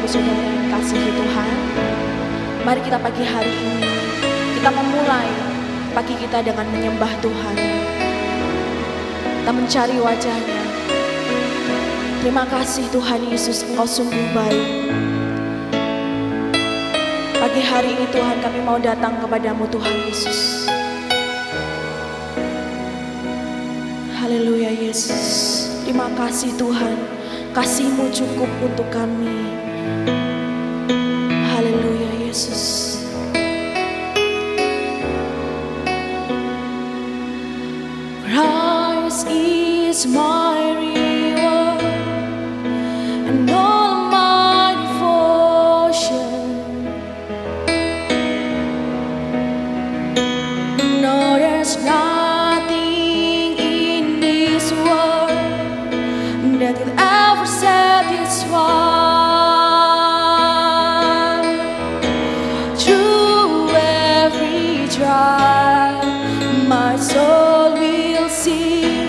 Ibu Saudara yang kasihi Tuhan, mari kita pagi hari ini, kita memulai pagi kita dengan menyembah Tuhan. Kita mencari wajah-Nya. Terima kasih Tuhan Yesus, Engkau sungguh baik. Pagi hari ini Tuhan, kami mau datang kepadamu Tuhan Yesus. Haleluya Yesus. Terima kasih Tuhan, kasih-Mu cukup untuk kami. Haleluya Yesus. Christ is my reward and all my devotion. No, there's nothing in this world that could ever satisfy. Through every trial, my soul will see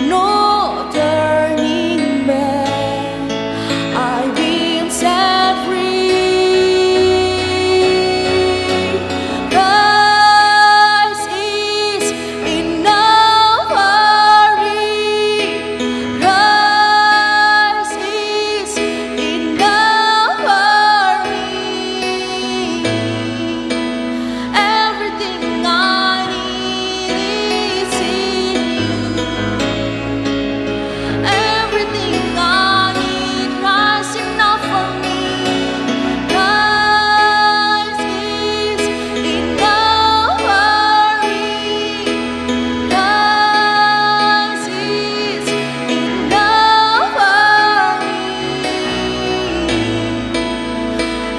no turning back. I will set free. Christ is enough for me. Christ is enough for me. Everything I need is in You. Everything I need, Christ enough for me. Christ is enough for me. Christ is enough for me.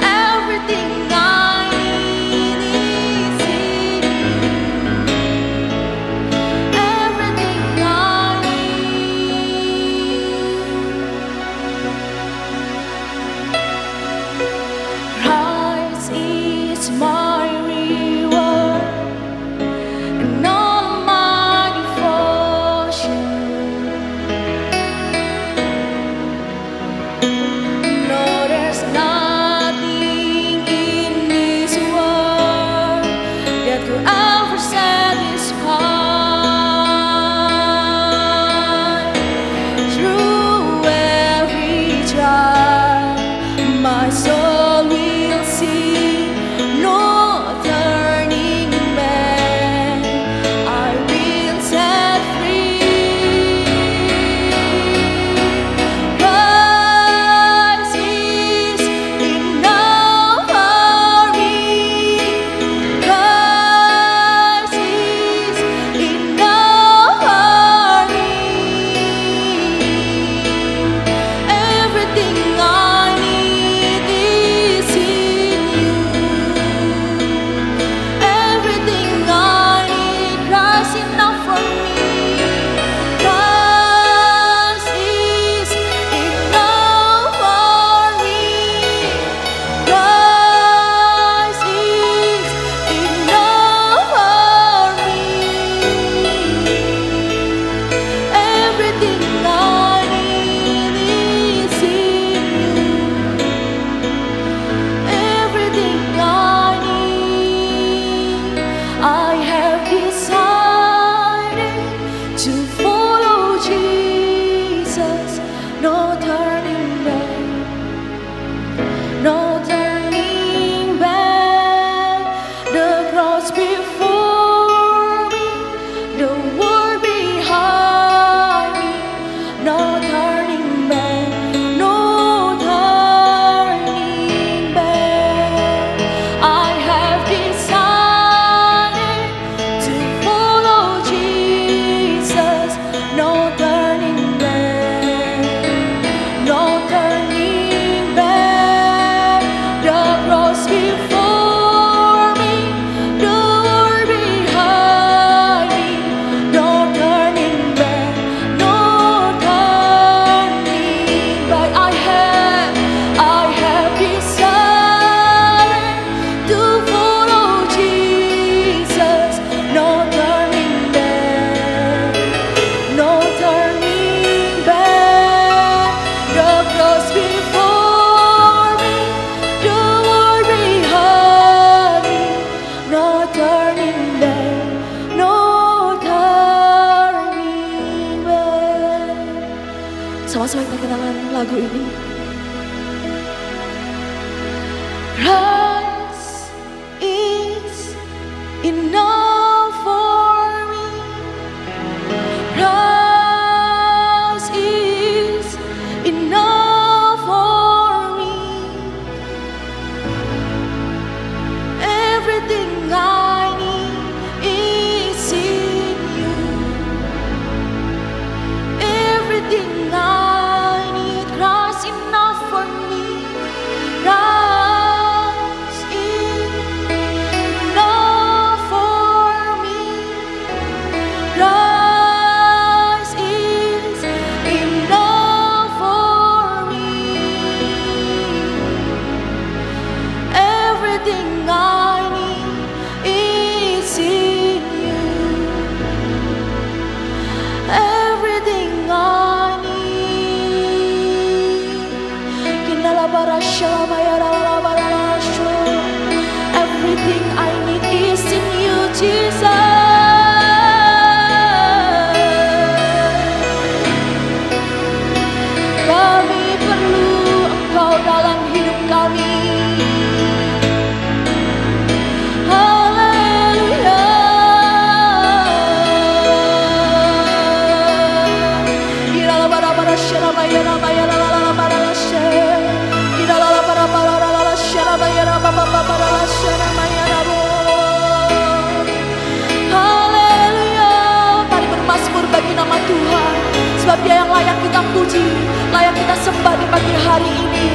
Everything I need is in You. Everything I need. Christ is my reward and all my devotion. No, there's nothing in this world that could ever satisfy. Through every trial, my soul will see no turning back. I will set free. Christ is enough for me. Christ is enough for me. Everything I need is in You. Everything I need, Christ enough for me. Christ is enough for me. Christ is enough for me. Everything I need is in You. Everything I need, I have decided to follow Jesus. No turning back. No turning back. The cross before me, the world behind me. No turning back. No turning back. I have decided to follow Jesus. No turning back. No turning back. The cross before me, the world behind me. No turning back. No turning Sama-sama kita kenalkan lagu ini. Christ is enough for me. Christ is enough for me. Everything I need is in you. Everything I need, Christ enough for me. Christ is enough for me. Christ is enough for me. Everything I need is in you. Everything I need. Everything I need is in you, Jesus. Kami perlu Engkau dalam hidup kami. Haleluya. Haleluya. Mari bermazmur bagi nama Tuhan, sebab Dia yang layak kita puji, layak kita sembah di pagi hari ini.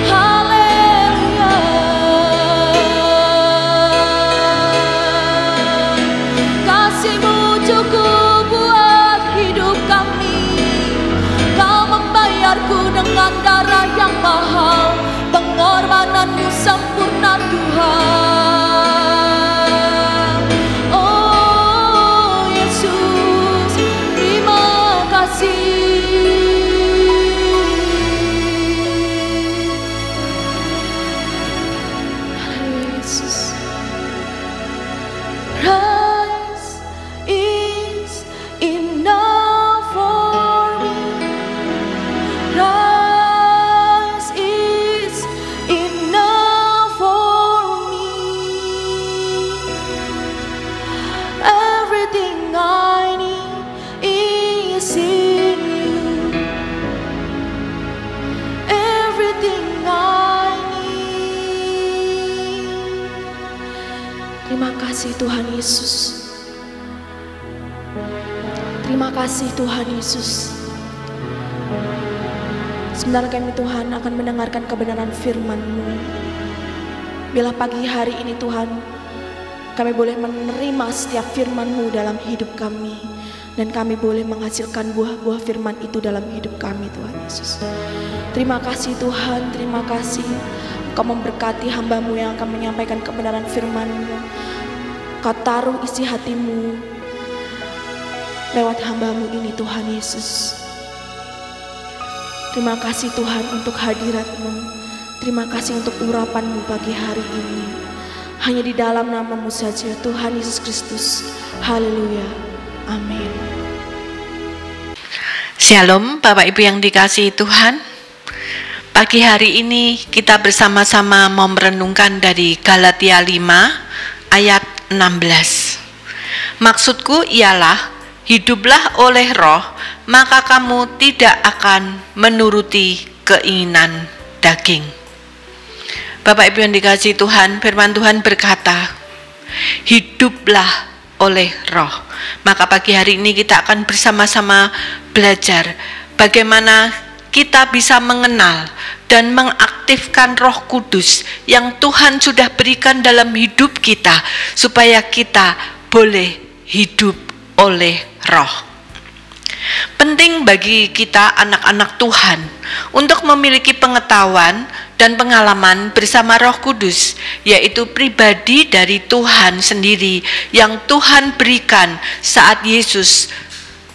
Haleluya. Kasih-Mu cukup buat hidup kami. Kau membayarku dengan darah yang mahal. Pengorbanan-Mu sempurna Tuhan. Oh Yesus, terima kasih. Haleluya Yesus. Christ is enough for me. Christ is enough for me. Everything I need is in you. Everything I need. Terima kasih Tuhan Yesus. Terima kasih Tuhan Yesus. Sebentar kami Tuhan akan mendengarkan kebenaran firman-Mu. Bila pagi hari ini Tuhan, kami boleh menerima setiap firman-Mu dalam hidup kami. Dan kami boleh menghasilkan buah-buah firman itu dalam hidup kami Tuhan Yesus. Terima kasih Tuhan, terima kasih. Kau memberkati hamba-Mu yang akan menyampaikan kebenaran firman-Mu. Kau taruh isi hati-Mu lewat hamba-Mu ini Tuhan Yesus. Terima kasih Tuhan untuk hadirat-Mu. Terima kasih untuk urapan-Mu pagi hari ini. Hanya di dalam nama-Mu saja Tuhan Yesus Kristus. Haleluya. Amin. Shalom Bapak Ibu yang dikasihi Tuhan. Pagi hari ini kita bersama-sama mau merenungkan dari Galatia 5 ayat 16. Maksudku ialah hiduplah oleh roh, maka kamu tidak akan menuruti keinginan daging. Bapak Ibu yang dikasihi Tuhan, firman Tuhan berkata, hiduplah oleh roh. Maka pagi hari ini kita akan bersama-sama belajar bagaimana kita bisa mengenal dan mengaktifkan Roh Kudus yang Tuhan sudah berikan dalam hidup kita, supaya kita boleh hidup oleh roh. Penting bagi kita anak-anak Tuhan untuk memiliki pengetahuan dan pengalaman bersama Roh Kudus, yaitu pribadi dari Tuhan sendiri yang Tuhan berikan saat Yesus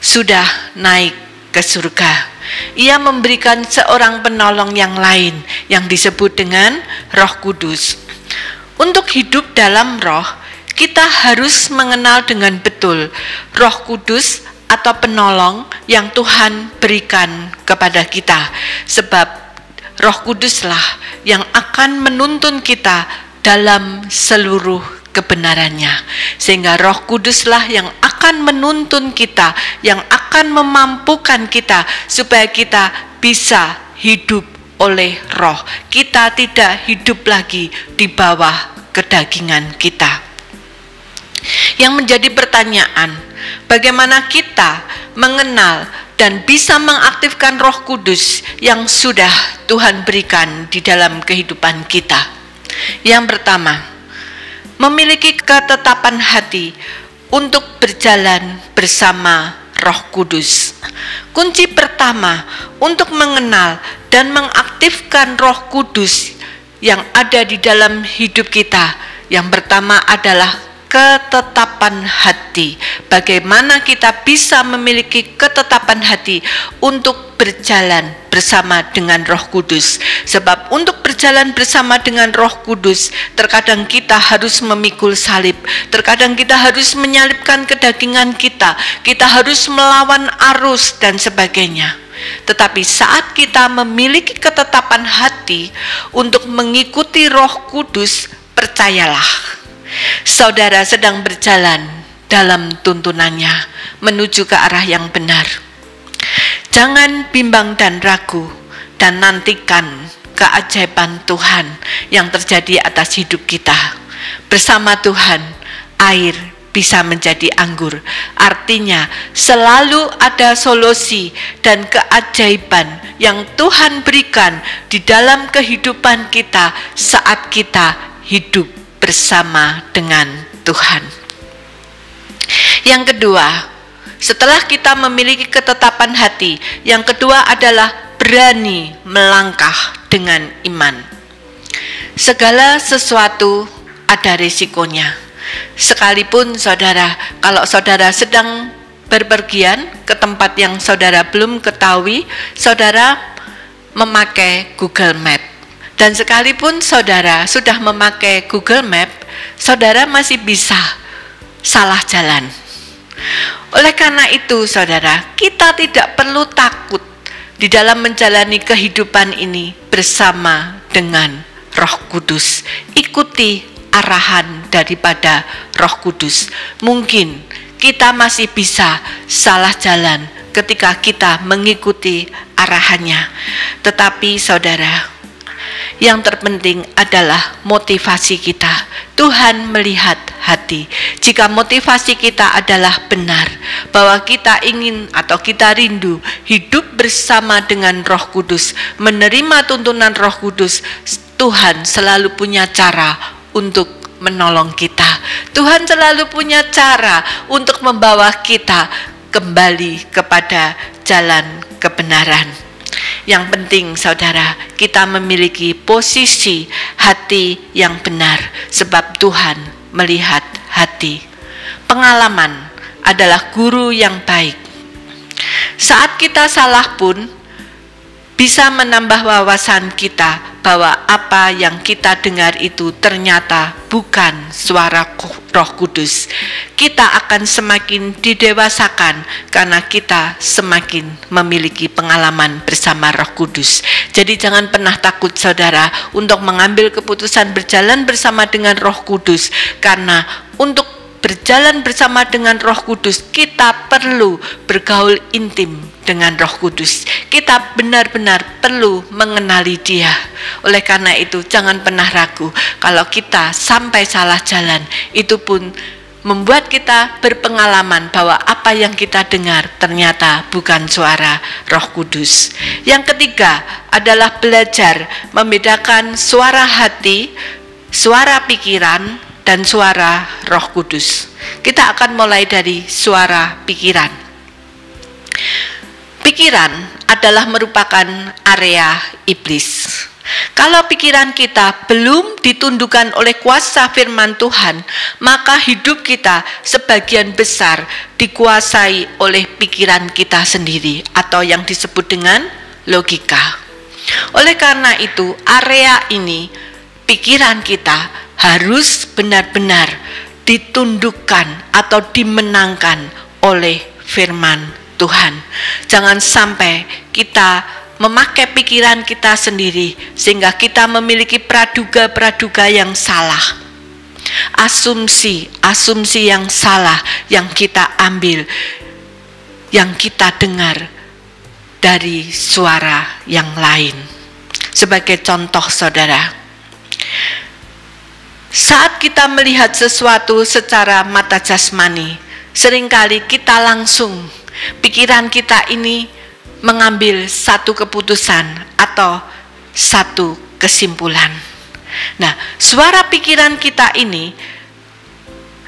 sudah naik ke surga. Ia memberikan seorang penolong yang lain yang disebut dengan Roh Kudus. Untuk hidup dalam roh, kita harus mengenal dengan betul Roh Kudus atau penolong yang Tuhan berikan kepada kita, sebab Roh Kuduslah yang akan menuntun kita dalam seluruh kebenarannya, sehingga Roh Kuduslah yang akan menuntun kita, yang akan memampukan kita supaya kita bisa hidup oleh Roh. Kita tidak hidup lagi di bawah kedagingan kita. Yang menjadi pertanyaan, bagaimana kita mengenal dan bisa mengaktifkan Roh Kudus yang sudah Tuhan berikan di dalam kehidupan kita? Yang pertama, memiliki ketetapan hati untuk berjalan bersama Roh Kudus. Kunci pertama untuk mengenal dan mengaktifkan Roh Kudus yang ada di dalam hidup kita, yang pertama adalah ketetapan hati. Bagaimana kita bisa memiliki ketetapan hati untuk berjalan bersama dengan Roh Kudus? Sebab untuk berjalan bersama dengan Roh Kudus, terkadang kita harus memikul salib, terkadang kita harus menyalibkan kedagingan kita harus melawan arus dan sebagainya. Tetapi saat kita memiliki ketetapan hati untuk mengikuti Roh Kudus, percayalah, saudara sedang berjalan dalam tuntunannya menuju ke arah yang benar. Jangan bimbang dan ragu, dan nantikan keajaiban Tuhan yang terjadi atas hidup kita. Bersama Tuhan, air bisa menjadi anggur. Artinya selalu ada solusi dan keajaiban yang Tuhan berikan di dalam kehidupan kita saat kita hidup bersama dengan Tuhan. Yang kedua, setelah kita memiliki ketetapan hati, yang kedua adalah berani melangkah dengan iman. Segala sesuatu ada risikonya. Sekalipun saudara, kalau saudara sedang berpergian ke tempat yang saudara belum ketahui, saudara memakai Google Map. Dan sekalipun saudara sudah memakai Google Map, saudara masih bisa salah jalan. Oleh karena itu saudara, kita tidak perlu takut di dalam menjalani kehidupan ini bersama dengan Roh Kudus. Ikuti arahan daripada Roh Kudus. Mungkin kita masih bisa salah jalan ketika kita mengikuti arahannya. Tetapi saudara, yang terpenting adalah motivasi kita. Tuhan melihat hati. Jika motivasi kita adalah benar, bahwa kita ingin atau kita rindu hidup bersama dengan Roh Kudus, menerima tuntunan Roh Kudus, Tuhan selalu punya cara untuk menolong kita. Tuhan selalu punya cara untuk membawa kita kembali kepada jalan kebenaran. Yang penting saudara, kita memiliki posisi hati yang benar, sebab Tuhan melihat hati. Pengalaman adalah guru yang baik. Saat kita salah pun bisa menambah wawasan kita bahwa apa yang kita dengar itu ternyata bukan suara Roh Kudus. Kita akan semakin didewasakan karena kita semakin memiliki pengalaman bersama Roh Kudus. Jadi jangan pernah takut saudara untuk mengambil keputusan berjalan bersama dengan Roh Kudus, karena untuk berjalan bersama dengan Roh Kudus, kita perlu bergaul intim dengan Roh Kudus. Kita benar-benar perlu mengenali Dia. Oleh karena itu, jangan pernah ragu. Kalau kita sampai salah jalan, itu pun membuat kita berpengalaman bahwa apa yang kita dengar ternyata bukan suara Roh Kudus. Yang ketiga adalah belajar membedakan suara hati, suara pikiran, dan suara Roh Kudus. Kita akan mulai dari suara pikiran. Pikiran adalah merupakan area iblis. Kalau pikiran kita belum ditundukkan oleh kuasa firman Tuhan, maka hidup kita sebagian besar dikuasai oleh pikiran kita sendiri, atau yang disebut dengan logika. Oleh karena itu, area ini, pikiran kita harus benar-benar ditundukkan atau dimenangkan oleh firman Tuhan. Jangan sampai kita memakai pikiran kita sendiri sehingga kita memiliki praduga-praduga yang salah. Asumsi yang salah yang kita ambil, yang kita dengar dari suara yang lain. Sebagai contoh saudara, saat kita melihat sesuatu secara mata jasmani, seringkali kita langsung, pikiran kita ini mengambil satu keputusan atau satu kesimpulan. Nah, suara pikiran kita ini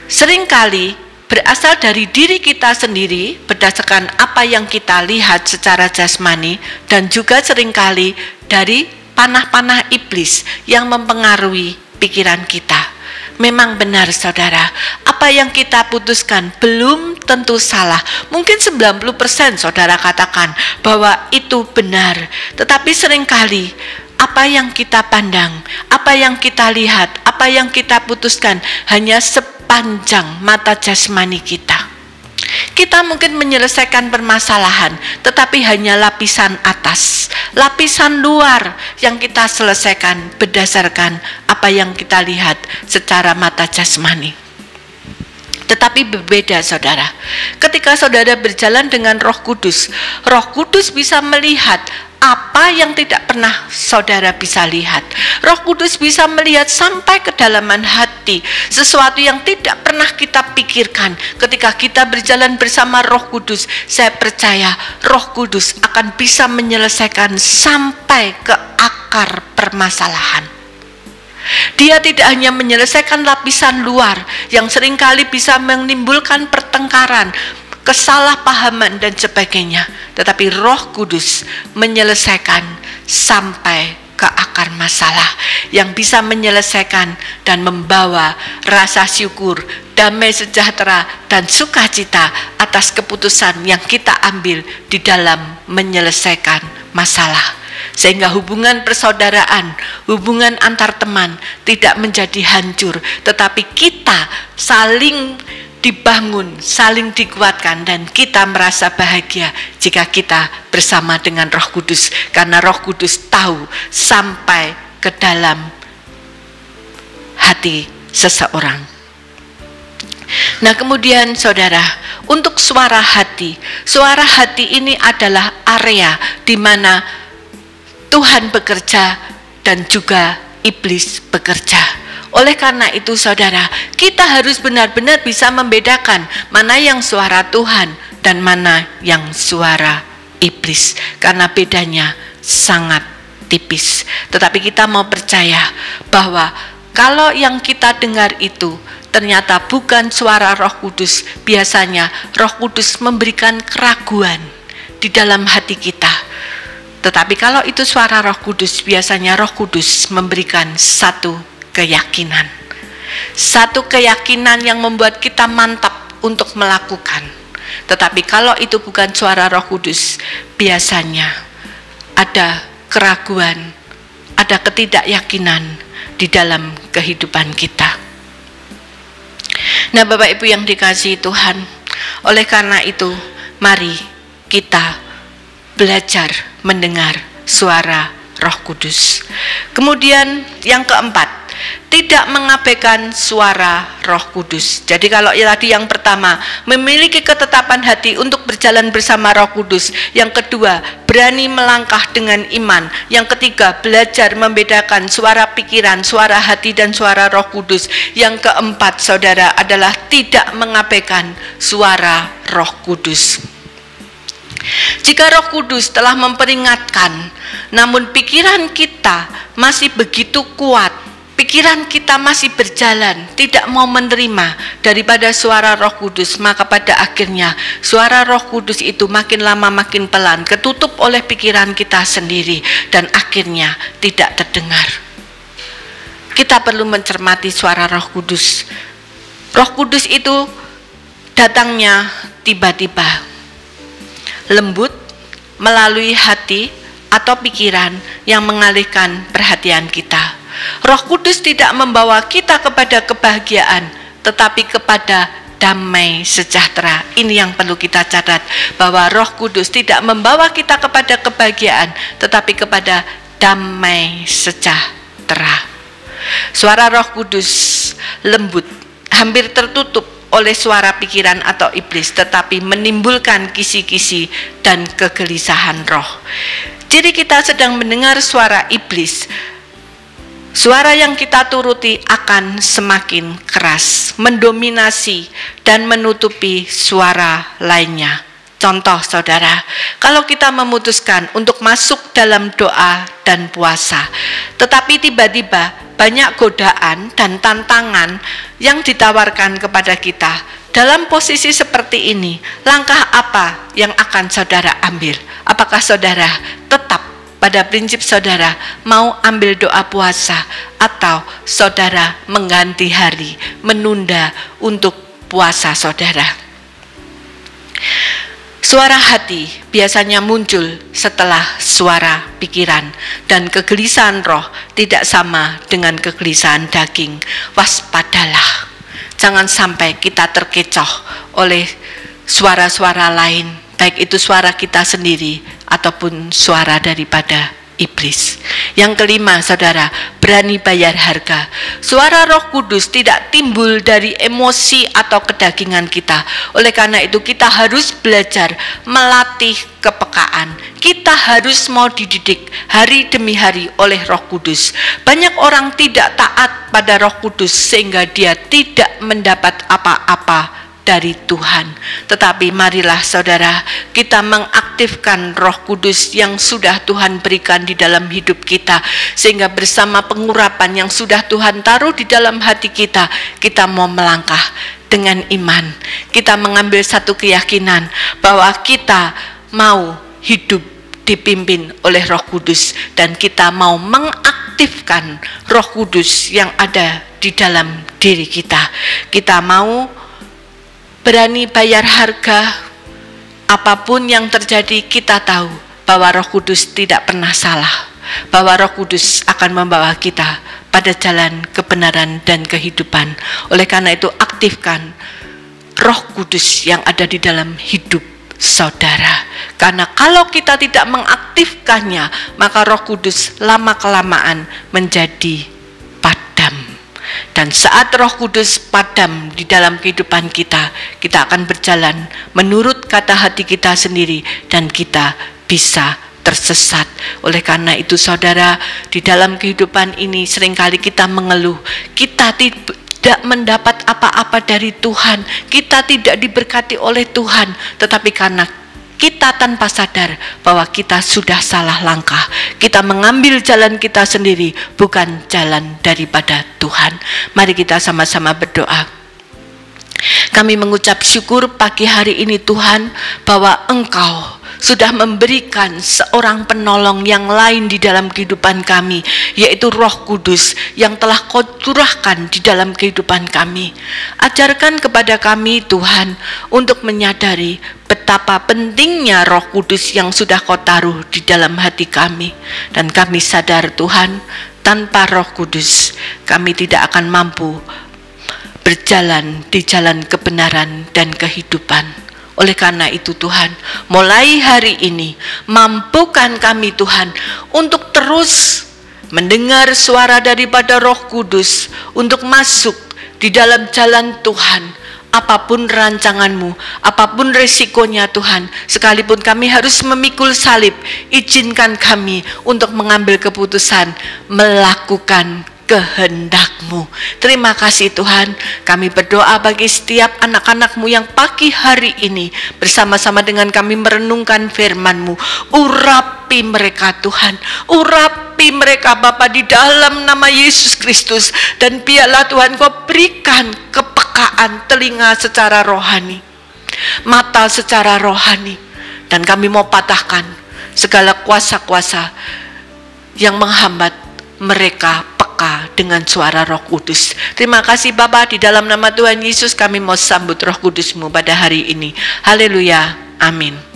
seringkali berasal dari diri kita sendiri berdasarkan apa yang kita lihat secara jasmani, dan juga seringkali dari panah-panah iblis yang mempengaruhi pikiran kita. Memang benar saudara, apa yang kita putuskan belum tentu salah. Mungkin 90% saudara katakan bahwa itu benar, tetapi seringkali apa yang kita pandang, apa yang kita lihat, apa yang kita putuskan hanya sepanjang mata jasmani kita. Kita mungkin menyelesaikan permasalahan, tetapi hanya lapisan atas, lapisan luar yang kita selesaikan berdasarkan apa yang kita lihat secara mata jasmani. Tetapi berbeda saudara, ketika saudara berjalan dengan Roh Kudus bisa melihat apa yang tidak pernah saudara bisa lihat. Roh Kudus bisa melihat sampai kedalaman hati, sesuatu yang tidak pernah kita pikirkan. Ketika kita berjalan bersama Roh Kudus, saya percaya Roh Kudus akan bisa menyelesaikan sampai ke akar permasalahan. Dia tidak hanya menyelesaikan lapisan luar yang seringkali bisa menimbulkan pertengkaran, kesalahpahaman dan sebagainya, tetapi Roh Kudus menyelesaikan sampai ke akar masalah, yang bisa menyelesaikan dan membawa rasa syukur, damai sejahtera dan sukacita atas keputusan yang kita ambil di dalam menyelesaikan masalah, sehingga hubungan persaudaraan, hubungan antar teman tidak menjadi hancur, tetapi kita saling dibangun, saling dikuatkan, dan kita merasa bahagia jika kita bersama dengan Roh Kudus, karena Roh Kudus tahu sampai ke dalam hati seseorang. Nah, kemudian saudara, untuk suara hati ini adalah area di mana Tuhan bekerja dan juga iblis bekerja. Oleh karena itu saudara, kita harus benar-benar bisa membedakan mana yang suara Tuhan dan mana yang suara iblis, karena bedanya sangat tipis. Tetapi kita mau percaya bahwa kalau yang kita dengar itu ternyata bukan suara Roh Kudus, biasanya Roh Kudus memberikan keraguan di dalam hati kita. Tetapi kalau itu suara Roh Kudus, biasanya Roh Kudus memberikan satu keyakinan yang membuat kita mantap untuk melakukan. Tetapi kalau itu bukan suara Roh Kudus, biasanya ada keraguan, ada ketidakyakinan di dalam kehidupan kita. Nah, Bapak Ibu yang dikasihi Tuhan, oleh karena itu mari kita belajar mendengar suara Roh Kudus. Kemudian yang keempat, tidak mengabaikan suara Roh Kudus. Jadi kalau tadi yang pertama, memiliki ketetapan hati untuk berjalan bersama Roh Kudus. Yang kedua, berani melangkah dengan iman. Yang ketiga, belajar membedakan suara pikiran, suara hati dan suara Roh Kudus. Yang keempat saudara adalah tidak mengabaikan suara Roh Kudus. Jika Roh Kudus telah memperingatkan, namun pikiran kita masih begitu kuat, pikiran kita masih berjalan, tidak mau menerima daripada suara Roh Kudus, maka pada akhirnya suara Roh Kudus itu makin lama makin pelan, ketutup oleh pikiran kita sendiri, dan akhirnya tidak terdengar. Kita perlu mencermati suara Roh Kudus. Roh Kudus itu datangnya tiba-tiba, lembut, melalui hati atau pikiran yang mengalihkan perhatian kita. Roh Kudus tidak membawa kita kepada kebahagiaan, tetapi kepada damai sejahtera. Ini yang perlu kita catat, bahwa Roh Kudus tidak membawa kita kepada kebahagiaan, tetapi kepada damai sejahtera. Suara Roh Kudus lembut, hampir tertutup oleh suara pikiran atau iblis, tetapi menimbulkan kisi-kisi dan kegelisahan roh. Jadi kita sedang mendengar suara iblis. Suara yang kita turuti akan semakin keras, mendominasi dan menutupi suara lainnya. Contoh saudara, kalau kita memutuskan untuk masuk dalam doa dan puasa, tetapi tiba-tiba banyak godaan dan tantangan yang ditawarkan kepada kita. Dalam posisi seperti ini, langkah apa yang akan saudara ambil? Apakah saudara tetap pada prinsip saudara mau ambil doa puasa, atau saudara mengganti hari, menunda untuk puasa saudara? Suara hati biasanya muncul setelah suara pikiran, dan kegelisahan roh tidak sama dengan kegelisahan daging. Waspadalah, jangan sampai kita terkecoh oleh suara-suara lain, baik itu suara kita sendiri ataupun suara daripada iblis. Yang kelima saudara, berani bayar harga. Suara Roh Kudus tidak timbul dari emosi atau kedagingan kita. Oleh karena itu kita harus belajar melatih kepekaan. Kita harus mau dididik hari demi hari oleh Roh Kudus. Banyak orang tidak taat pada Roh Kudus sehingga dia tidak mendapat apa-apa dari Tuhan. Tetapi marilah saudara, kita mengaktifkan Roh Kudus yang sudah Tuhan berikan di dalam hidup kita, sehingga bersama pengurapan yang sudah Tuhan taruh di dalam hati kita, kita mau melangkah dengan iman. Kita mengambil satu keyakinan bahwa kita mau hidup dipimpin oleh Roh Kudus, dan kita mau mengaktifkan Roh Kudus yang ada di dalam diri kita. Kita mau berani bayar harga. Apapun yang terjadi, kita tahu bahwa Roh Kudus tidak pernah salah, bahwa Roh Kudus akan membawa kita pada jalan kebenaran dan kehidupan. Oleh karena itu, aktifkan Roh Kudus yang ada di dalam hidup saudara. Karena kalau kita tidak mengaktifkannya, maka Roh Kudus lama-kelamaan menjadi padam. Dan saat Roh Kudus padam di dalam kehidupan kita, kita akan berjalan menurut kata hati kita sendiri, dan kita bisa tersesat. Oleh karena itu saudara, di dalam kehidupan ini seringkali kita mengeluh, kita tidak mendapat apa-apa dari Tuhan, kita tidak diberkati oleh Tuhan. Tetapi karena kita tanpa sadar bahwa kita sudah salah langkah, kita mengambil jalan kita sendiri, bukan jalan daripada Tuhan. Mari kita sama-sama berdoa. Kami mengucap syukur pagi hari ini Tuhan, bahwa Engkau sudah memberikan seorang penolong yang lain di dalam kehidupan kami, yaitu Roh Kudus yang telah Kau curahkan di dalam kehidupan kami. Ajarkan kepada kami Tuhan untuk menyadari betapa pentingnya Roh Kudus yang sudah Kau taruh di dalam hati kami. Dan kami sadar Tuhan, tanpa Roh Kudus kami tidak akan mampu berjalan di jalan kebenaran dan kehidupan. Oleh karena itu Tuhan, mulai hari ini mampukan kami Tuhan untuk terus mendengar suara daripada Roh Kudus, untuk masuk di dalam jalan Tuhan. Apapun rancangan-Mu, apapun resikonya Tuhan, sekalipun kami harus memikul salib, izinkan kami untuk mengambil keputusan melakukan kehendak-Mu. Terima kasih Tuhan. Kami berdoa bagi setiap anak-anak-Mu yang pagi hari ini bersama-sama dengan kami merenungkan firman-Mu. Urapi mereka Tuhan, urapi mereka Bapa di dalam nama Yesus Kristus. Dan biarlah Tuhan Kau berikan kepekaan telinga secara rohani, mata secara rohani. Dan kami mau patahkan segala kuasa-kuasa yang menghambat mereka dengan suara Roh Kudus. Terima kasih Bapa, di dalam nama Tuhan Yesus kami mau sambut Roh Kudus-Mu pada hari ini. Haleluya, amin.